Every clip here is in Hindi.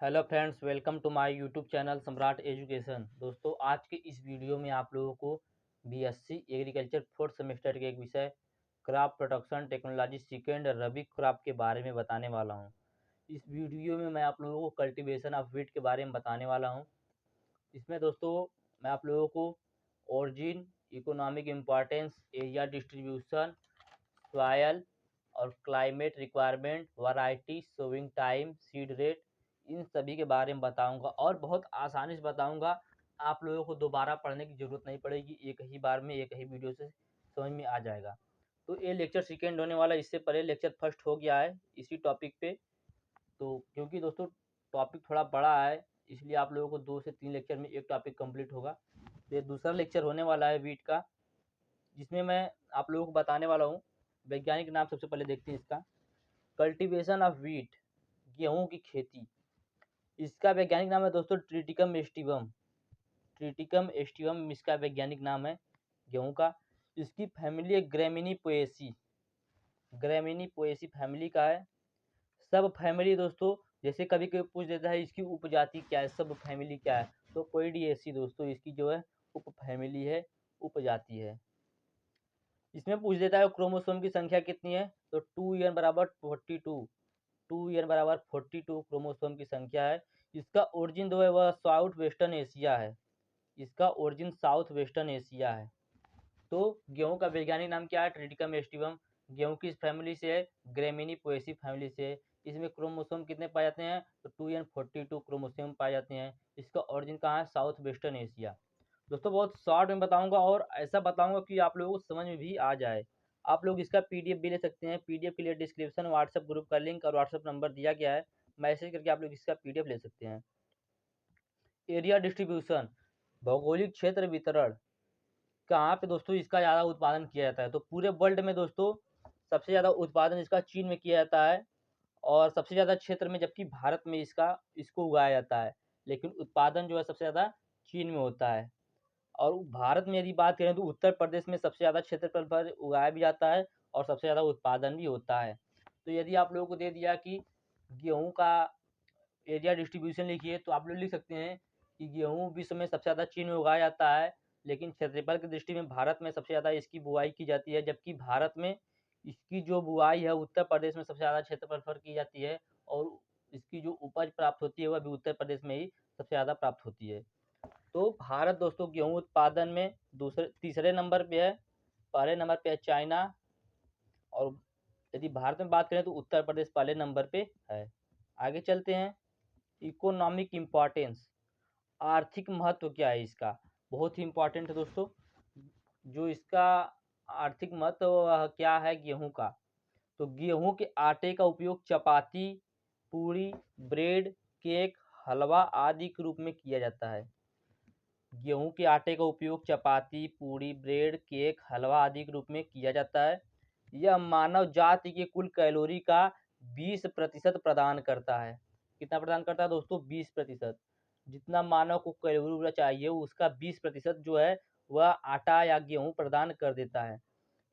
Hello friends, welcome to my YouTube channel Samrat education. दोस्तों, आज के इस वीडियो में आप लोगों को बीएससी एग्रीकल्चर फोर्थ सेमेस्टर के एक विषय क्रॉप प्रोडक्शन टेक्नोलॉजी सेकेंड रबी क्रॉप के बारे में बताने वाला हूं। इस वीडियो में मैं आप लोगों को कल्टीवेशन ऑफ वीट के बारे में बताने वाला हूं। इसमें दोस्तों मैं आप लोगों को origin, economic importance, area distribution, soil और climate requirement, variety, sowing time, seed rate, इन सभी के बारे में बताऊंगा और बहुत आसानी से बताऊंगा। आप लोगों को दोबारा पढ़ने की ज़रूरत नहीं पड़ेगी, एक ही बार में एक ही वीडियो से समझ में आ जाएगा। तो ये लेक्चर सेकेंड होने वाला, इससे पहले लेक्चर फर्स्ट हो गया है इसी टॉपिक पे। तो क्योंकि दोस्तों टॉपिक थोड़ा बड़ा है, इसलिए आप लोगों को 2 से 3 लेक्चर में एक टॉपिक कंप्लीट होगा। तो ये दूसरा लेक्चर होने वाला है वीट का, जिसमें मैं आप लोगों को बताने वाला हूँ। वैज्ञानिक नाम सबसे पहले देखते हैं इसका, कल्टीवेशन ऑफ वीट, गेहूं की खेती। इसका वैज्ञानिक नाम है दोस्तों ट्रिटिकम एस्टिवम। ट्रिटिकम एस्टिवम इसका वैज्ञानिक नाम है गेहूं का। इसकी फैमिली है Gramineae Poaceae. Gramineae Poaceae family का है। सब फैमिली दोस्तों, जैसे कभी कभी पूछ देता है इसकी उपजाति क्या है, सब फैमिली क्या है, तो पोइडिएसी दोस्तों इसकी जो है उप फैमिली है, उपजाति है। इसमें पूछ देता है क्रोमोसोम की संख्या कितनी है, तो 2n बराबर 42। 2n बराबर 42 क्रोमोसोम की संख्या है। इसका ओरिजिन जो है वह साउथ वेस्टर्न एशिया है। इसका ओरिजिन साउथ वेस्टर्न एशिया है। तो गेहूं का वैज्ञानिक नाम क्या है, ट्रिटिकम एस्टिवम। गेहूं की फैमिली से है, ग्रेमिनी पोएसी फैमिली से है। इसमें क्रोमोसोम कितने पाए जाते हैं, तो 2n42 क्रोमोसोम पाए जाते हैं। इसका ओरिजिन कहाँ है, साउथ वेस्टर्न एशिया। दोस्तों बहुत शॉर्ट में बताऊंगा और ऐसा बताऊंगा कि आप लोगों को समझ में भी आ जाए। आप लोग इसका पीडीएफ भी ले सकते हैं। पीडीएफ के लिए डिस्क्रिप्शन व्हाट्सएप ग्रुप का लिंक और व्हाट्सएप नंबर दिया गया है, मैसेज करके आप लोग इसका पीडीएफ ले सकते हैं। एरिया डिस्ट्रीब्यूशन, भौगोलिक क्षेत्र वितरण, कहाँ पे दोस्तों इसका ज़्यादा उत्पादन किया जाता है, तो पूरे वर्ल्ड में दोस्तों सबसे ज़्यादा उत्पादन इसका चीन में किया जाता है और सबसे ज़्यादा क्षेत्र में, जबकि भारत में इसको उगाया जाता है। लेकिन उत्पादन जो है सबसे ज़्यादा चीन में होता है। और भारत में यदि बात करें तो उत्तर प्रदेश में सबसे ज़्यादा क्षेत्रफल पर उगाया भी जाता है और सबसे ज़्यादा उत्पादन भी होता है। तो यदि आप लोगों को दे दिया कि गेहूं का एरिया डिस्ट्रीब्यूशन लिखिए, तो आप लोग लिख सकते हैं कि गेहूं विश्व में सबसे ज़्यादा चीन में उगाया जाता है, लेकिन क्षेत्रफल की दृष्टि में भारत में सबसे ज़्यादा इसकी बुआई की जाती है। जबकि भारत में इसकी जो बुआई है उत्तर प्रदेश में सबसे ज़्यादा क्षेत्रफल पर की जाती है और इसकी जो उपज प्राप्त होती है वह भी उत्तर प्रदेश में ही सबसे ज़्यादा प्राप्त होती है। तो भारत दोस्तों गेहूं उत्पादन में तीसरे नंबर पे है। पहले नंबर पे है चाइना, और यदि भारत में बात करें तो उत्तर प्रदेश पहले नंबर पे है। आगे चलते हैं। इकोनॉमिक इम्पोर्टेंस, आर्थिक महत्व क्या है इसका, बहुत ही इम्पोर्टेंट है दोस्तों। जो इसका आर्थिक महत्व क्या है गेहूं का, तो गेहूं के आटे का उपयोग चपाती, पूरी, ब्रेड, केक, हलवा आदि के रूप में किया जाता है। गेहूं के आटे का उपयोग चपाती, पूरी, ब्रेड, केक, हलवा आदि के रूप में किया जाता है। यह मानव जाति के कुल कैलोरी का 20% प्रदान करता है। कितना प्रदान करता है दोस्तों, 20%। जितना मानव को कैलोरी चाहिए उसका 20% जो है वह आटा या गेहूं प्रदान कर देता है।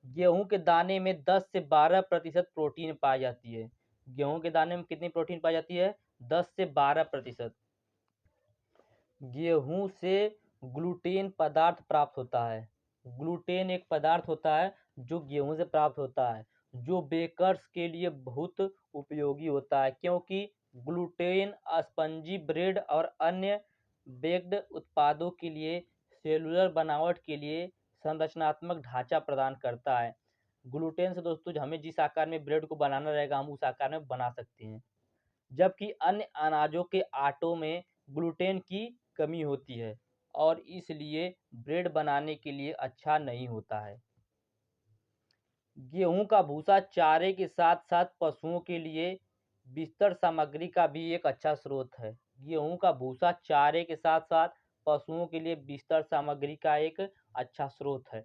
गेहूं के दाने में 10 से 12% प्रोटीन पाई जाती है। गेहूं के दाने में कितनी प्रोटीन पाई जाती है, 10 से 12%। गेहूं से ग्लूटेन पदार्थ प्राप्त होता है। ग्लूटेन एक पदार्थ होता है जो गेहूं से प्राप्त होता है, जो बेकर्स के लिए बहुत उपयोगी होता है, क्योंकि ग्लूटेन स्पंजी ब्रेड और अन्य बेक्ड उत्पादों के लिए सेलुलर बनावट के लिए संरचनात्मक ढांचा प्रदान करता है। ग्लूटेन से दोस्तों हमें जिस आकार में ब्रेड को बनाना रहेगा हम उस आकार में बना सकते हैं, जबकि अन्य अनाजों के आटों में ग्लूटेन की कमी होती है और इसलिए ब्रेड बनाने के लिए अच्छा नहीं होता है। गेहूं का भूसा चारे के साथ साथ पशुओं के लिए बिस्तर सामग्री का भी एक अच्छा स्रोत है। गेहूं का भूसा चारे के साथ साथ पशुओं के लिए बिस्तर सामग्री का एक अच्छा स्रोत है।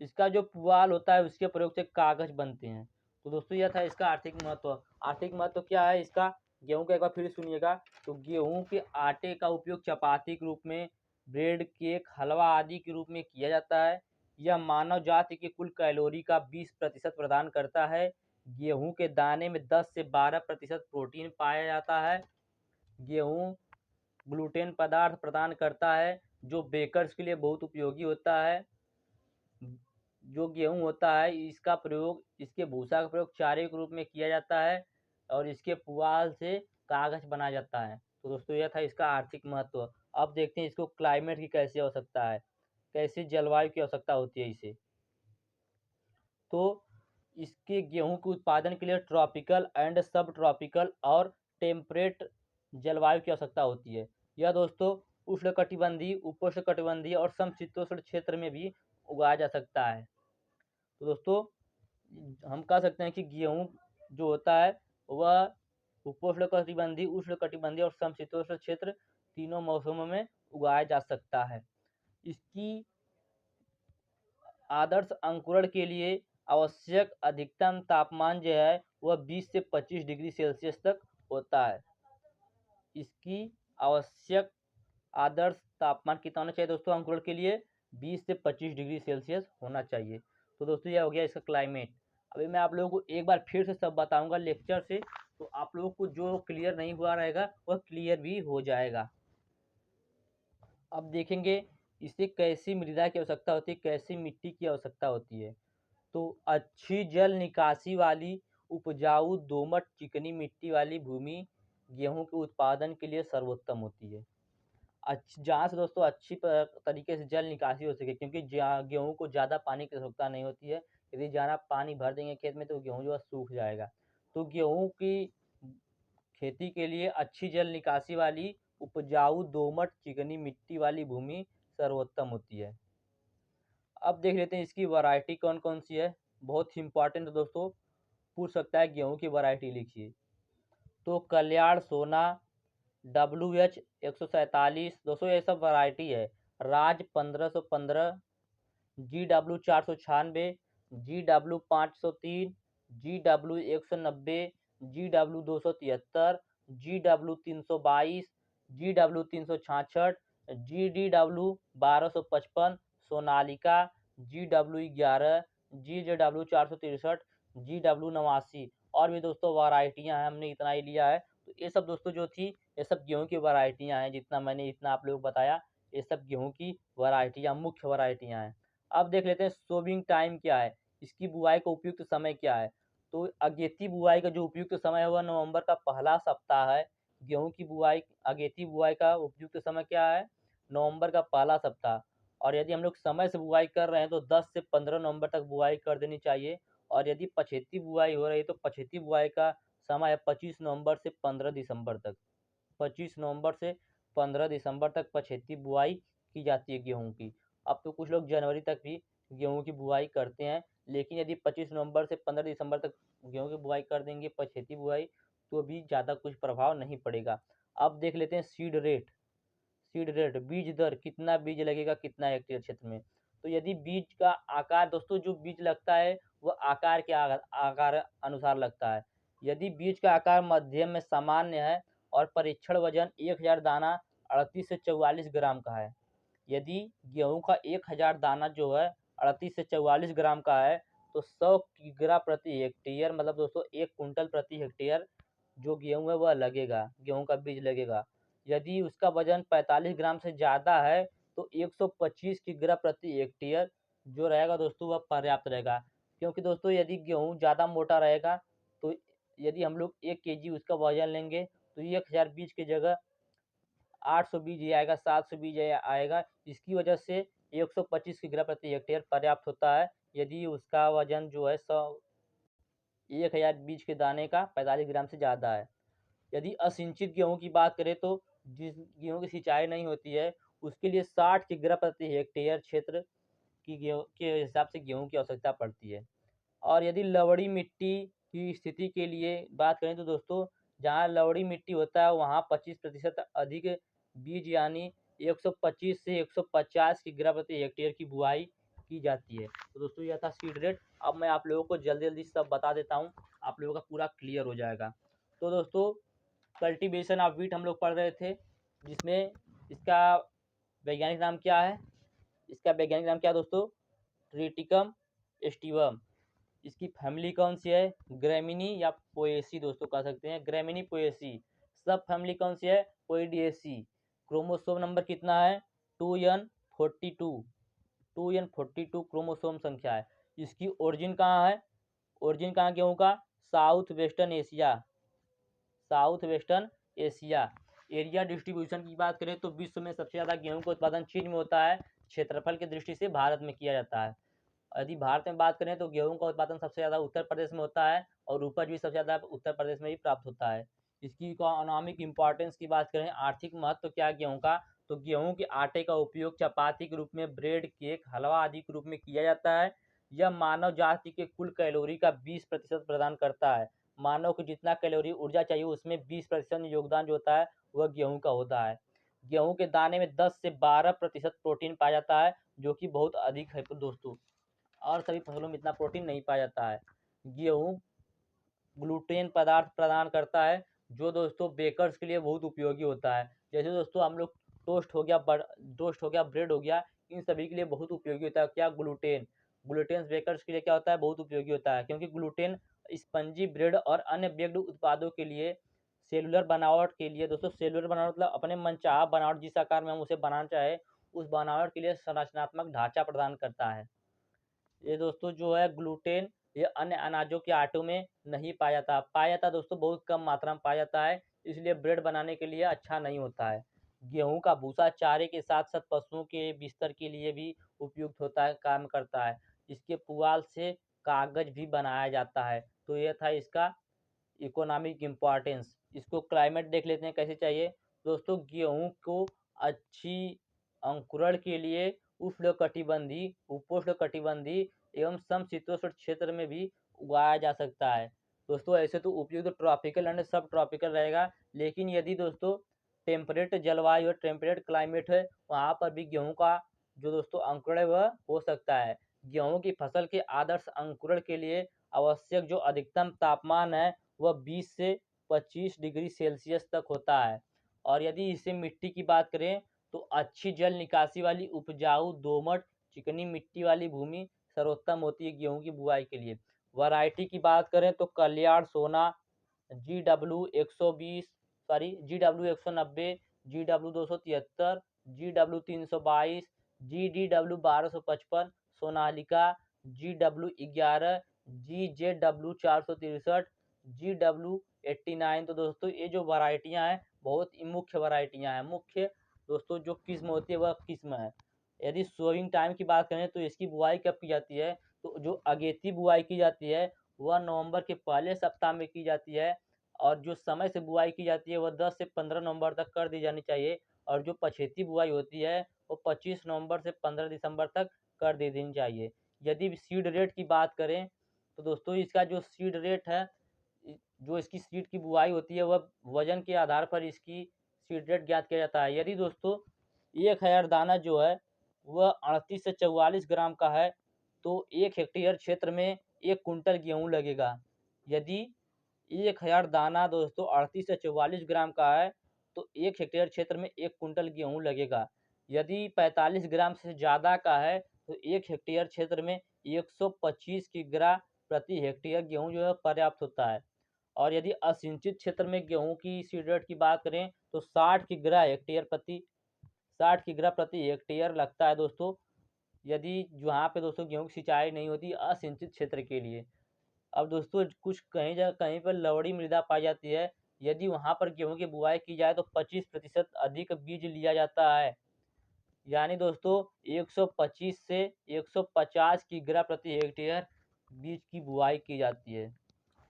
इसका जो पुआल होता है उसके प्रयोग से कागज बनते हैं। तो दोस्तों यह था इसका आर्थिक महत्व। आर्थिक महत्व क्या है इसका, गेहूं का एक बार फिर सुनिएगा। तो गेहूं के आटे का उपयोग चपाती के रूप में, ब्रेड, केक, हलवा आदि के रूप में किया जाता है। यह मानव जाति के कुल कैलोरी का 20% प्रदान करता है। गेहूं के दाने में 10 से 12% प्रोटीन पाया जाता है। गेहूँ ग्लूटेन पदार्थ प्रदान करता है जो बेकर्स के लिए बहुत उपयोगी होता है। जो गेहूँ होता है इसका प्रयोग, इसके भूसा का प्रयोग चारे के रूप में किया जाता है और इसके पुआल से कागज़ बनाया जाता है। तो दोस्तों यह था इसका आर्थिक महत्व। अब देखते हैं इसको क्लाइमेट की कैसी आवश्यकता है, कैसी जलवायु की आवश्यकता होती है इसे। तो इसके गेहूँ के उत्पादन के लिए ट्रॉपिकल एंड सब ट्रॉपिकल और टेम्परेट जलवायु की आवश्यकता होती है। यह दोस्तों उष्णकटिबंधीय, उपोष्णकटिबंधीय और समशीतोष्ण क्षेत्र में भी उगाया जा सकता है। तो दोस्तों हम कह सकते हैं कि गेहूँ जो होता है वह उपोष्णकटिबंधीय, उष्णकटिबंधीय और समशीतोष्ण क्षेत्र तीनों मौसमों में उगाया जा सकता है। इसकी आदर्श अंकुरण के लिए आवश्यक अधिकतम तापमान जो है वह 20 से 25 डिग्री सेल्सियस तक होता है। इसकी आवश्यक आदर्श तापमान कितना होना चाहिए दोस्तों अंकुरण के लिए? 20 से 25 डिग्री सेल्सियस होना चाहिए। तो दोस्तों यह हो गया इसका क्लाइमेट। अभी मैं आप लोगों को एक बार फिर से सब बताऊंगा लेक्चर से, तो आप लोगों को जो क्लियर नहीं हुआ रहेगा वह क्लियर भी हो जाएगा। अब देखेंगे इसे कैसी मृदा की आवश्यकता होती है, कैसी मिट्टी की आवश्यकता होती है। तो अच्छी जल निकासी वाली उपजाऊ दोमट चिकनी मिट्टी वाली भूमि गेहूं के उत्पादन के लिए सर्वोत्तम होती है। जहाँ से दोस्तों अच्छी तरीके से जल निकासी हो सके, क्योंकि गेहूं को ज़्यादा पानी की आवश्यकता नहीं होती है। यदि ज़्यादा पानी भर देंगे खेत में तो गेहूं जो है सूख जाएगा। तो गेहूं की खेती के लिए अच्छी जल निकासी वाली उपजाऊ दोमट चिकनी मिट्टी वाली भूमि सर्वोत्तम होती है। अब देख लेते हैं इसकी वैरायटी कौन कौन सी है। बहुत ही इंपॉर्टेंट दोस्तों पूछ सकता है गेहूं की वैरायटी लिखिए। तो कल्याण सोना, WH 147 दोस्तों ये सब वैरायटी है। राज 1515, GW 496, GW 503, GW 190, GW 273, GW 322, GW 366, GDW 1255, Sonalika, GW 11, GJW 463, GW 89 और भी दोस्तों वैरायटियाँ हैं। हमने इतना ही लिया है। तो ये सब दोस्तों जो थी ये सब गेहूं की वैरायटियाँ हैं। जितना मैंने इतना आप लोग बताया, ये सब गेहूं की वैरायटियाँ, मुख्य वैरायटियाँ हैं। अब देख लेते हैं सोविंग टाइम क्या है, इसकी बुआई का उपयुक्त समय क्या है। तो अगेती बुआई का जो उपयुक्त समय है वह नवंबर का पहला सप्ताह है। गेहूं की बुआई, अगेती बुआई का उपयुक्त समय क्या है? नवंबर का पहला सप्ताह। और यदि हम लोग समय से बुआई कर रहे हैं तो 10 से 15 नवंबर तक बुआई कर देनी चाहिए। और यदि पछेती बुआई हो रही है तो पछेती बुआई का समय है 25 नवंबर से 15 दिसंबर तक। 25 नवंबर से 15 दिसंबर तक पछेती बुआई की जाती है गेहूं की। अब तो कुछ लोग जनवरी तक भी गेहूं की बुआई करते हैं, लेकिन यदि 25 नवंबर से 15 दिसंबर तक गेहूं की बुआई कर देंगे पछेती बुआई तो भी ज़्यादा कुछ प्रभाव नहीं पड़ेगा। अब देख लेते हैं सीड रेट। सीड रेट बीज दर, कितना बीज लगेगा कितना हेक्टेयर क्षेत्र में। तो यदि बीज का आकार दोस्तों, जो बीज लगता है वह आकार के आकार अनुसार लगता है। यदि बीज का आकार मध्यम में सामान्य है और परीक्षण वजन 1000 दाना 38 से 44 ग्राम का है। यदि गेहूं का 1000 दाना जो है 38 से 44 ग्राम का है तो 100 किग्रा प्रति हेक्टेयर, मतलब दोस्तों 1 कुंटल प्रति हेक्टेयर जो गेहूं है वह लगेगा, गेहूं का बीज लगेगा। यदि उसका वजन 45 ग्राम से ज़्यादा है तो 125 किग्रा प्रति हेक्टेयर जो रहेगा दोस्तों वह पर्याप्त रहेगा। क्योंकि दोस्तों यदि गेहूं ज़्यादा मोटा रहेगा तो यदि हम लोग 1 केजी उसका वजन लेंगे तो 1000 बीज की जगह 800 बीज ही आएगा, 700 बीज आएगा। इसकी वजह से 125 किग्रा प्रति हेक्टेयर पर्याप्त होता है। यदि उसका वजन जो है 1000 बीज के दाने का 45 ग्राम से ज़्यादा है। यदि असिंचित गेहूं की बात करें तो जिस गेहूं की सिंचाई नहीं होती है उसके लिए 60 किग्रा प्रति हेक्टेयर क्षेत्र की गेहूं के हिसाब से गेहूं की आवश्यकता पड़ती है। और यदि लवड़ी मिट्टी की स्थिति के लिए बात करें तो दोस्तों जहाँ लवड़ी मिट्टी होता है वहाँ 25% अधिक बीज यानी 125 से 150 किग्रा प्रति हेक्टेयर की बुआई की जाती है। तो दोस्तों यह था सीड रेट। अब मैं आप लोगों को जल्दी जल्दी सब बता देता हूँ, आप लोगों का पूरा क्लियर हो जाएगा। तो दोस्तों कल्टीवेशन ऑफ व्हीट हम लोग पढ़ रहे थे, जिसमें इसका वैज्ञानिक नाम क्या है? इसका वैज्ञानिक नाम क्या है दोस्तों? Triticum aestivum. इसकी फैमिली कौन सी है? ग्रेमिनी या पोएसी दोस्तों कह सकते हैं, ग्रेमिनी पोएसी। सब फैमिली कौन सी है, पोइडिएसी। क्रोमोसोम नंबर कितना है, 2n42, 2n42 क्रोमोसोम संख्या है। इसकी ओरिजिन कहाँ है, ओरिजिन कहाँ गेहूँ का, south western Asia, south western Asia. Area distribution की बात करें तो विश्व में सबसे ज़्यादा गेहूं का उत्पादन चीन में होता है, क्षेत्रफल की दृष्टि से भारत में किया जाता है। यदि भारत में बात करें तो गेहूं का उत्पादन सबसे ज़्यादा उत्तर प्रदेश में होता है और उपज भी सबसे ज़्यादा उत्तर प्रदेश में ही प्राप्त होता है। इसकी इकोनॉमिक इंपॉर्टेंस की बात करें, आर्थिक महत्व क्या है गेहूं का, तो गेहूं के आटे का उपयोग चपाती के रूप में, ब्रेड, केक, हलवा आदि के रूप में किया जाता है। यह मानव जाति के कुल कैलोरी का 20% प्रदान करता है। मानव को जितना कैलोरी ऊर्जा चाहिए उसमें 20% योगदान जो होता है वह गेहूं का होता है। गेहूं के दाने में 10 से 12% प्रोटीन पाया जाता है, जो कि बहुत अधिक है दोस्तों, और सभी फसलों में इतना प्रोटीन नहीं पाया जाता है। गेहूं ग्लूटेन पदार्थ प्रदान करता है, जो दोस्तों बेकर्स के लिए बहुत उपयोगी होता है। जैसे दोस्तों हम लोग टोस्ट हो गया, टोस्ट हो गया, ब्रेड हो गया, इन सभी के लिए बहुत उपयोगी होता है क्या, ग्लूटेन। ग्लूटेन बेकर्स के लिए क्या होता है, बहुत उपयोगी होता है, क्योंकि ग्लूटेन स्पंजी ब्रेड और अन्य बेक्ड उत्पादों के लिए, सेलुलर बनावट के लिए दोस्तों, सेलुलर बनावट मतलब अपने मनचाहा बनावट, जिस आकार में हम उसे बनाना चाहे उस बनावट के लिए संरचनात्मक ढांचा प्रदान करता है। ये दोस्तों जो है ग्लूटेन, ये अन्य अनाजों के आटों में नहीं पाया जाता दोस्तों, बहुत कम मात्रा में पाया जाता है, इसलिए ब्रेड बनाने के लिए अच्छा नहीं होता है। गेहूं का भूसा चारे के साथ साथ पशुओं के बिस्तर के लिए भी उपयुक्त होता है, काम करता है। इसके पुआल से कागज भी बनाया जाता है। तो यह था इसका इकोनॉमिक इम्पॉर्टेंस। इसको क्लाइमेट देख लेते हैं कैसे चाहिए दोस्तों। गेहूं को अच्छी अंकुरण के लिए उष्णकटिबंधीय, उपोष्णकटिबंधीय एवं समशीतोष्ण क्षेत्र में भी उगाया जा सकता है। दोस्तों ऐसे तो उपयुक्त ट्रॉपिकल एंड सब ट्रॉपिकल रहेगा, लेकिन यदि दोस्तों टेम्परेट जलवायु और टेम्परेट क्लाइमेट है, वहाँ पर भी गेहूं का जो दोस्तों अंकुरण है वह हो सकता है। गेहूं की फसल के आदर्श अंकुरण के लिए आवश्यक जो अधिकतम तापमान है वह 20 से 25 डिग्री सेल्सियस तक होता है। और यदि इसे मिट्टी की बात करें तो अच्छी जल निकासी वाली उपजाऊ दोमट चिकनी मिट्टी वाली भूमि सर्वोत्तम होती है गेहूं की बुआई के लिए। वैरायटी की बात करें तो कल्याण सोना, GW 120, GW 190, GW 273, GW 1255, Sonalika, GW 11, GJW 463, GW 89। तो दोस्तों ये जो वैरायटियां हैं बहुत ही मुख्य वैरायटियां हैं। मुख्य दोस्तों जो किस्म होती है वह किस्म है। यदि सोइंग टाइम की बात करें तो इसकी बुआई कब की जाती है, तो जो अगेती बुआई की जाती है वह नवंबर के पहले सप्ताह में की जाती है, और जो समय से बुआई की जाती है वह 10 से 15 नवंबर तक कर दी जानी चाहिए, और जो पछेती बुआई होती है वो 25 नवंबर से 15 दिसंबर तक कर दे देनी चाहिए। यदि सीड रेट की बात करें तो दोस्तों इसका जो सीड रेट है, जो इसकी सीड की बुआई होती है वह वजन के आधार पर इसकी सीड रेट ज्ञात किया जाता है। यदि दोस्तों 1000 दाना जो है वह 38 से 44 ग्राम का है तो 1 हेक्टेयर क्षेत्र में 1 कुंटल गेहूँ लगेगा। यदि 1000 दाना दोस्तों 38 से 44 ग्राम का है तो 1 हेक्टेयर क्षेत्र में 1 कुंटल गेहूँ लगेगा। यदि 45 ग्राम से ज़्यादा का है तो 1 हेक्टेयर क्षेत्र में 125 किग्रा प्रति हेक्टेयर गेहूँ जो है पर्याप्त होता है। और यदि असिंचित क्षेत्र में गेहूँ की सीड रेट की बात करें तो 60 किग्रा प्रति हेक्टेयर लगता है दोस्तों, यदि जहाँ पे दोस्तों गेहूँ की सिंचाई नहीं होती असिंचित क्षेत्र के लिए। अब दोस्तों कुछ कहीं जगह कहीं पर लवड़ी मृदा पाई जाती है, यदि वहाँ पर गेहूँ की बुआई की जाए तो 25% अधिक बीज लिया जाता है, यानी दोस्तों 125 से 150 किग्रा प्रति हेक्टेयर बीज की बुआई की जाती है।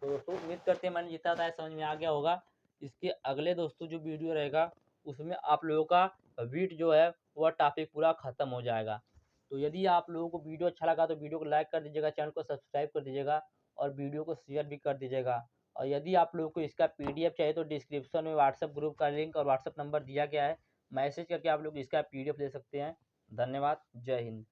तो दोस्तों उम्मीद करते हैं मैंने जितना बताया समझ में आ गया होगा। इसके अगले दोस्तों जो वीडियो रहेगा उसमें आप लोगों का वीट जो है वह टॉपिक पूरा ख़त्म हो जाएगा। तो यदि आप लोगों को वीडियो अच्छा लगा तो वीडियो को लाइक कर दीजिएगा, चैनल को सब्सक्राइब कर दीजिएगा और वीडियो को शेयर भी कर दीजिएगा। और यदि आप लोगों को इसका PDF चाहिए तो डिस्क्रिप्शन में व्हाट्सएप ग्रुप का लिंक और व्हाट्सएप नंबर दिया गया है, मैसेज करके आप लोग इसका PDF ले सकते हैं। धन्यवाद, जय हिंद।